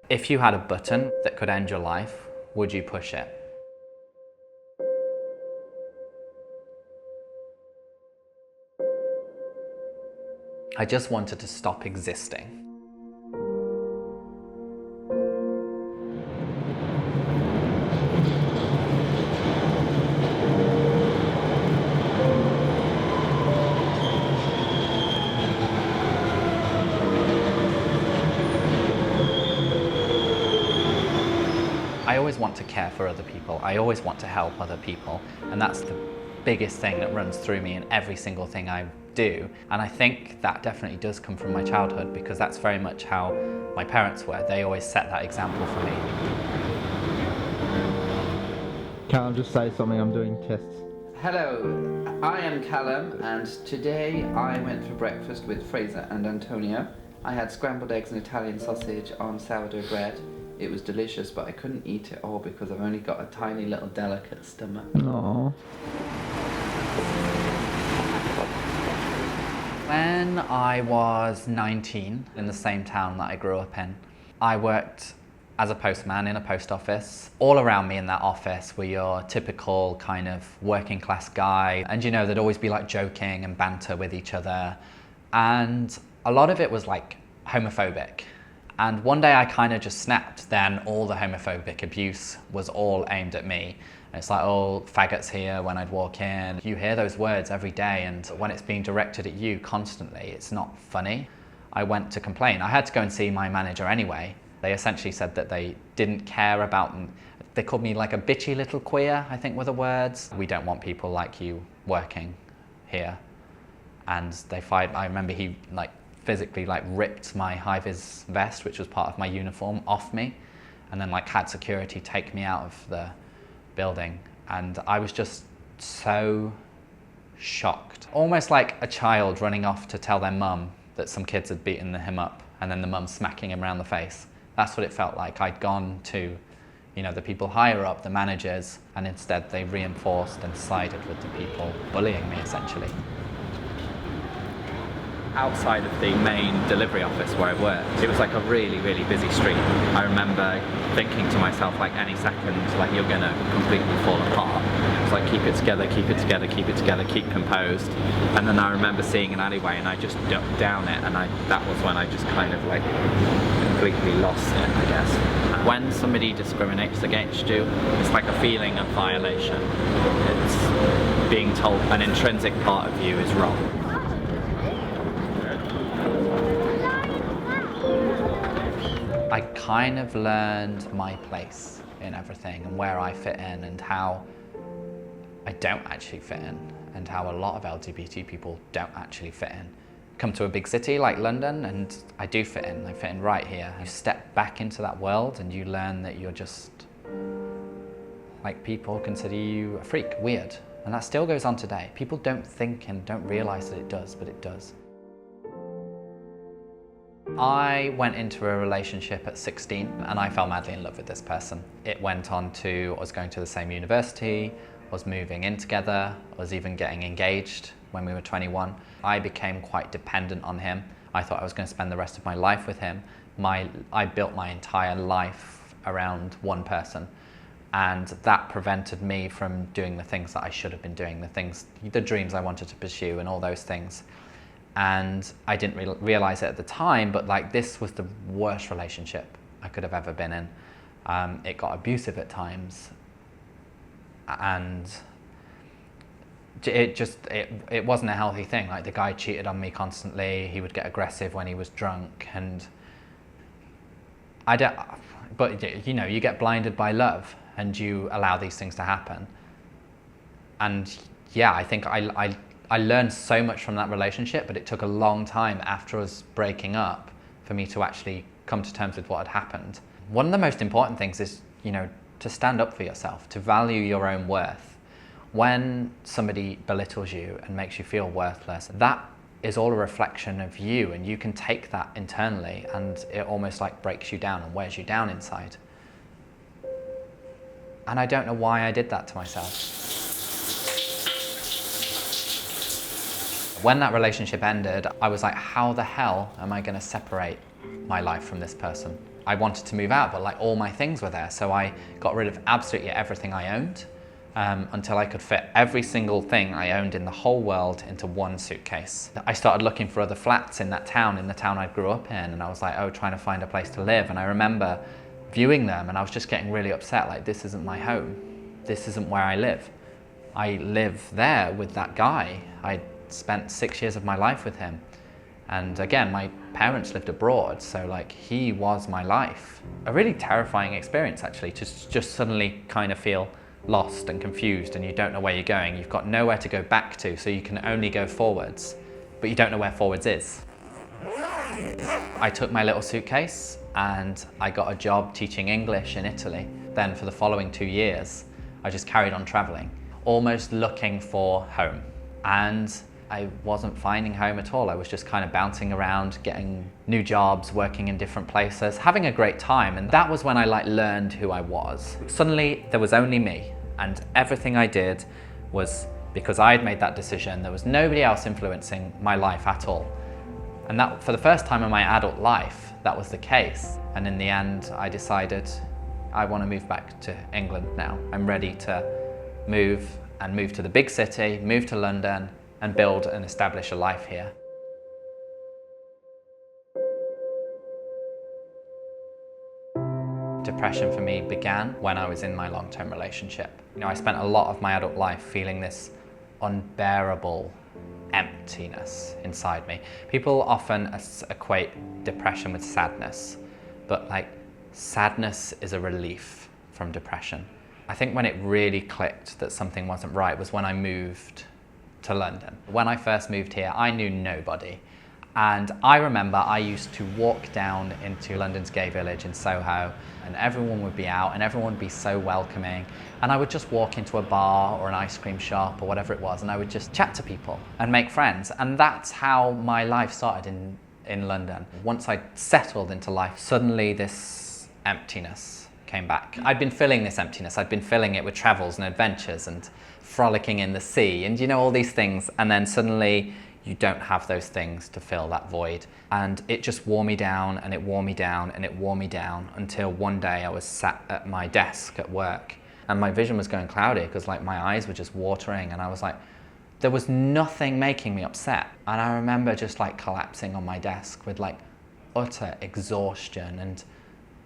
If you had a button that could end your life, would you push it? I just wanted to stop existing. I always want to care for other people. I always want to help other people. And that's the biggest thing that runs through me in every single thing I do. And I think that definitely does come from my childhood, because that's very much how my parents were. They always set that example for me. Calum, just say something, I'm doing tests. Hello, I am Calum, and today I went for breakfast with Fraser and Antonio. I had scrambled eggs and Italian sausage on sourdough bread. It was delicious, but I couldn't eat it all because I've only got a tiny little delicate stomach. Aww. When I was 19, in the same town that I grew up in, I worked as a postman in a post office. All around me in that office were your typical kind of working class guy. And you know, there'd always be like joking and banter with each other. And a lot of it was like homophobic. And one day I kind of just snapped. Then all the homophobic abuse was all aimed at me. And it's like, oh, faggots here when I'd walk in. You hear those words every day, and when it's being directed at you constantly, it's not funny. I went to complain. I had to go and see my manager anyway. They essentially said that they didn't care about them. They called me like a bitchy little queer, I think were the words. We don't want people like you working here. And they fired. I remember he physically ripped my high-vis vest, which was part of my uniform, off me, and then had security take me out of the building. And I was just so shocked. Almost like a child running off to tell their mum that some kids had beaten him up, and then the mum smacking him around the face. That's what it felt like. I'd gone to, the people higher up, the managers, and instead they reinforced and sided with the people bullying me, essentially. Outside of the main delivery office where I worked, it was like a really, really busy street. I remember thinking to myself, any second, you're gonna completely fall apart. It was like, keep it together, keep it together, keep it together, keep composed. And then I remember seeing an alleyway and I just ducked down it, and that was when I just kind of completely lost it, I guess. When somebody discriminates against you, it's like a feeling of violation. It's being told an intrinsic part of you is wrong. I kind of learned my place in everything and where I fit in and how I don't actually fit in, and how a lot of LGBT people don't actually fit in. Come to a big city like London and I do fit in. I fit in right here. You step back into that world and you learn that you're just, people consider you a freak, weird. And that still goes on today. People don't think and don't realize that it does, but it does. I went into a relationship at 16 and I fell madly in love with this person. It went on to, I was going to the same university, I was moving in together, I was even getting engaged when we were 21. I became quite dependent on him. I thought I was going to spend the rest of my life with him. I built my entire life around one person, and that prevented me from doing the things that I should have been doing, the dreams I wanted to pursue and all those things. And I didn't realize it at the time, but this was the worst relationship I could have ever been in. It got abusive at times, and it wasn't a healthy thing. The guy cheated on me constantly. He would get aggressive when he was drunk, and but you get blinded by love and you allow these things to happen. And yeah, I think I learned so much from that relationship, but it took a long time after us breaking up for me to actually come to terms with what had happened. One of the most important things is, to stand up for yourself, to value your own worth. When somebody belittles you and makes you feel worthless, that is all a reflection of you, and you can take that internally and it almost breaks you down and wears you down inside. And I don't know why I did that to myself. When that relationship ended, I was like, how the hell am I going to separate my life from this person? I wanted to move out, but like all my things were there. So I got rid of absolutely everything I owned until I could fit every single thing I owned in the whole world into one suitcase. I started looking for other flats in that town, in the town I grew up in, and I was like, oh, trying to find a place to live. And I remember viewing them and I was just getting really upset, like, this isn't my home. This isn't where I live. I live there with that guy. I spent 6 years of my life with him. And again, my parents lived abroad, so like he was my life. A really terrifying experience actually, to just suddenly kind of feel lost and confused and you don't know where you're going. You've got nowhere to go back to, so you can only go forwards, but you don't know where forwards is. I took my little suitcase and I got a job teaching English in Italy. Then for the following 2 years, I just carried on traveling, almost looking for home. And I wasn't finding home at all. I was just kind of bouncing around, getting new jobs, working in different places, having a great time. And that was when I like learned who I was. Suddenly there was only me, and everything I did was because I had made that decision. There was nobody else influencing my life at all. And that, for the first time in my adult life, that was the case. And in the end, I decided I want to move back to England now. I'm ready to move to the big city, move to London, and build and establish a life here. Depression for me began when I was in my long-term relationship. You know, I spent a lot of my adult life feeling this unbearable emptiness inside me. People often equate depression with sadness, but like sadness is a relief from depression. I think when it really clicked that something wasn't right was when I moved to London. When I first moved here, I knew nobody. And I remember I used to walk down into London's gay village in Soho, and everyone would be out and everyone would be so welcoming. And I would just walk into a bar or an ice cream shop or whatever it was, and I would just chat to people and make friends. And that's how my life started in London. Once I settled into life, suddenly this emptiness came back. I'd been filling this emptiness. I'd been filling it with travels and adventures and frolicking in the sea and, you know, all these things. And then suddenly you don't have those things to fill that void. And it just wore me down and it wore me down and it wore me down until one day I was sat at my desk at work and my vision was going cloudy because like my eyes were just watering, and I was like, there was nothing making me upset. And I remember just like collapsing on my desk with like utter exhaustion and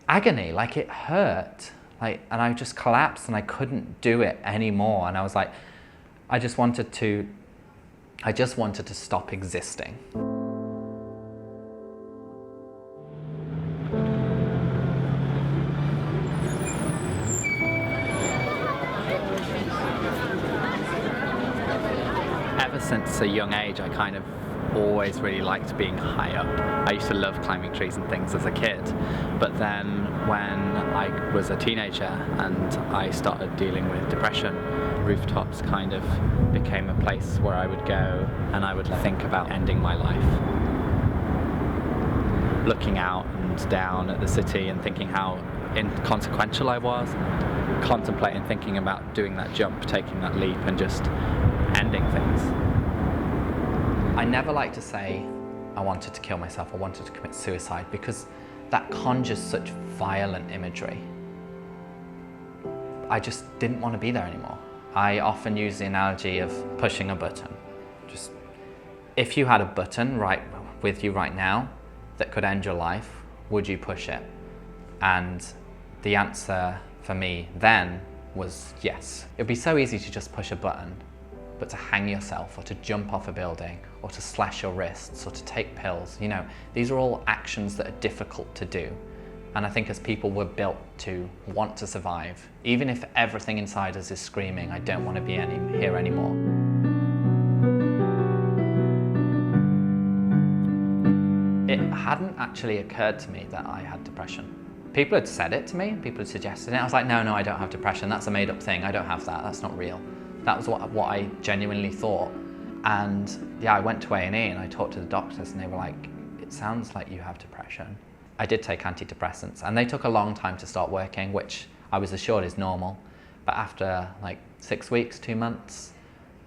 agony, like it hurt. Like, and I just collapsed and I couldn't do it anymore. And I was like, I just wanted to stop existing. Ever since a young age, I kind of always really liked being high up. I used to love climbing trees and things as a kid, but then when I was a teenager and I started dealing with depression, rooftops kind of became a place where I would go and I would think about ending my life. Looking out and down at the city and thinking how inconsequential I was, contemplating, thinking about doing that jump, taking that leap and just ending things. I never like to say I wanted to kill myself or wanted to commit suicide because that conjures such violent imagery. I just didn't want to be there anymore. I often use the analogy of pushing a button. Just, if you had a button right with you right now that could end your life, would you push it? And the answer for me then was yes. It'd be so easy to just push a button, but to hang yourself or to jump off a building or to slash your wrists or to take pills, you know, these are all actions that are difficult to do. And I think as people, we're built to want to survive, even if everything inside us is screaming, I don't want to be here anymore. It hadn't actually occurred to me that I had depression. People had said it to me, people had suggested it. I was like, no, I don't have depression. That's a made up thing. I don't have that. That's not real. That was what I genuinely thought. And yeah, I went to A&E and I talked to the doctors and they were like, it sounds like you have depression. I did take antidepressants and they took a long time to start working, which I was assured is normal. But after like 6 weeks, 2 months,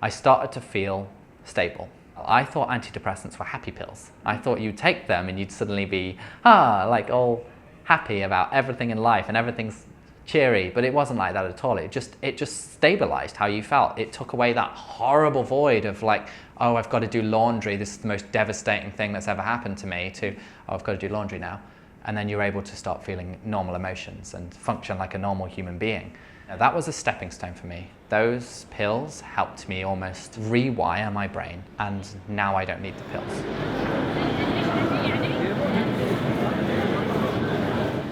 I started to feel stable. I thought antidepressants were happy pills. I thought you'd take them and you'd suddenly be, like all happy about everything in life and everything's cheery, but it wasn't like that at all. It just stabilized how you felt. It took away that horrible void of like, oh, I've got to do laundry, this is the most devastating thing that's ever happened to me, to, oh, I've got to do laundry now. And then you're able to start feeling normal emotions and function like a normal human being. Now, that was a stepping stone for me. Those pills helped me almost rewire my brain, and now I don't need the pills.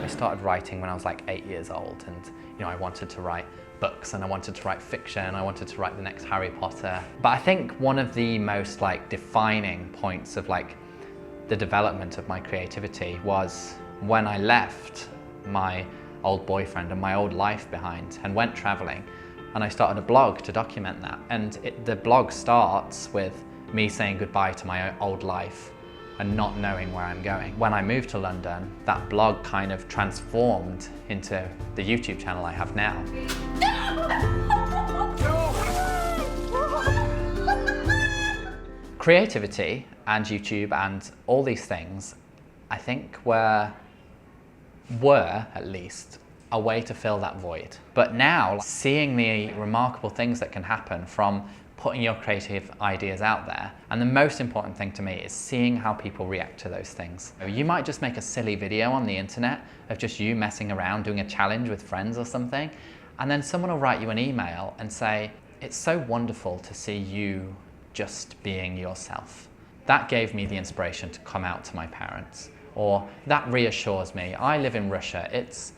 I started writing when I was like 8 years old, and I wanted to write books, and I wanted to write fiction, I wanted to write the next Harry Potter. But I think one of the most like defining points of like the development of my creativity was when I left my old boyfriend and my old life behind and went traveling, and I started a blog to document that. And the blog starts with me saying goodbye to my old life and not knowing where I'm going. When I moved to London, that blog kind of transformed into the YouTube channel I have now. Creativity and YouTube and all these things, I think were at least a way to fill that void. But now, seeing the remarkable things that can happen from putting your creative ideas out there, and the most important thing to me is seeing how people react to those things. You might just make a silly video on the internet of just you messing around doing a challenge with friends or something, and then someone will write you an email and say, it's so wonderful to see you just being yourself. That gave me the inspiration to come out to my parents. Or that reassures me. I live in Russia, it's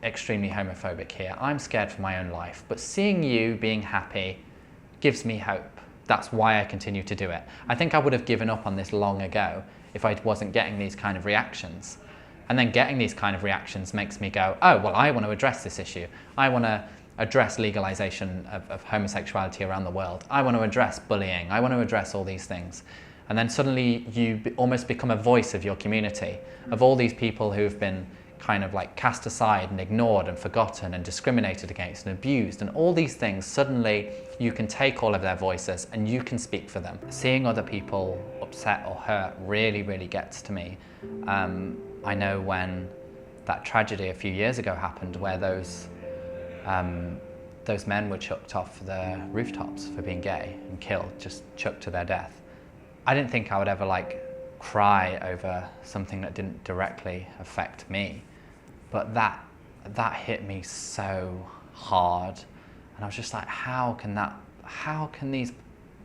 extremely homophobic here. I'm scared for my own life, but seeing you being happy gives me hope. That's why I continue to do it. I think I would have given up on this long ago if I wasn't getting these kind of reactions. And then getting these kind of reactions makes me go, oh, well, I want to address this issue. I want to address legalization of homosexuality around the world. I want to address bullying. I want to address all these things. And then suddenly you almost become a voice of your community, of all these people who've been kind of like cast aside and ignored and forgotten and discriminated against and abused, and all these things. Suddenly you can take all of their voices and you can speak for them. Seeing other people upset or hurt really, really gets to me. I know when that tragedy a few years ago happened, where those men were chucked off the rooftops for being gay and killed, just chucked to their death. I didn't think I would ever like cry over something that didn't directly affect me, but that hit me so hard, and I was just like, how can these,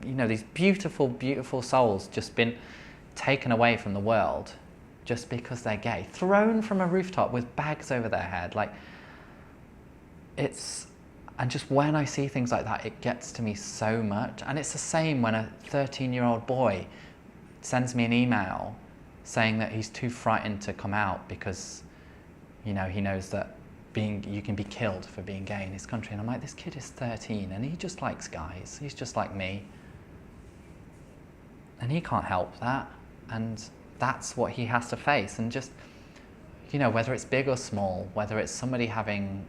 these beautiful, beautiful souls just been taken away from the world just because they're gay, thrown from a rooftop with bags over their head, like and just when I see things like that, it gets to me so much. And it's the same when a 13-year-old boy sends me an email saying that he's too frightened to come out because, he knows that you can be killed for being gay in his country. And I'm like, this kid is 13 and he just likes guys. He's just like me. And he can't help that. And that's what he has to face. And just, whether it's big or small, whether it's somebody having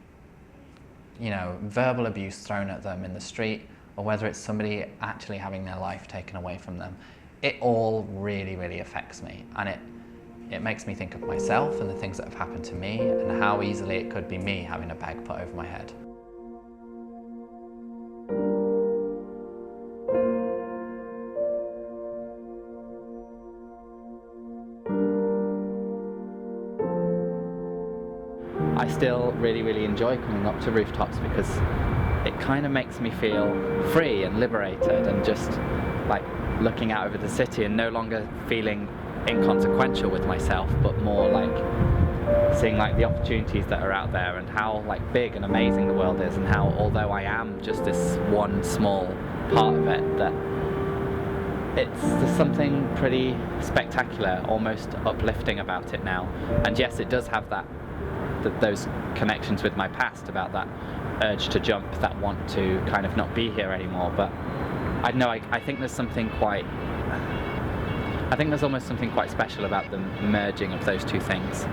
verbal abuse thrown at them in the street, or whether it's somebody actually having their life taken away from them, it all really, really affects me. And it makes me think of myself and the things that have happened to me and how easily it could be me having a bag put over my head. I still really, really enjoy coming up to rooftops because it kind of makes me feel free and liberated, and just like looking out over the city and no longer feeling inconsequential with myself, but more like seeing like the opportunities that are out there and how like big and amazing the world is, and how although I am just this one small part of it, that there's something pretty spectacular, almost uplifting about it now. And yes, it does have those connections with my past, about that urge to jump, that want to kind of not be here anymore. But I know I think there's almost something quite special about the merging of those two things.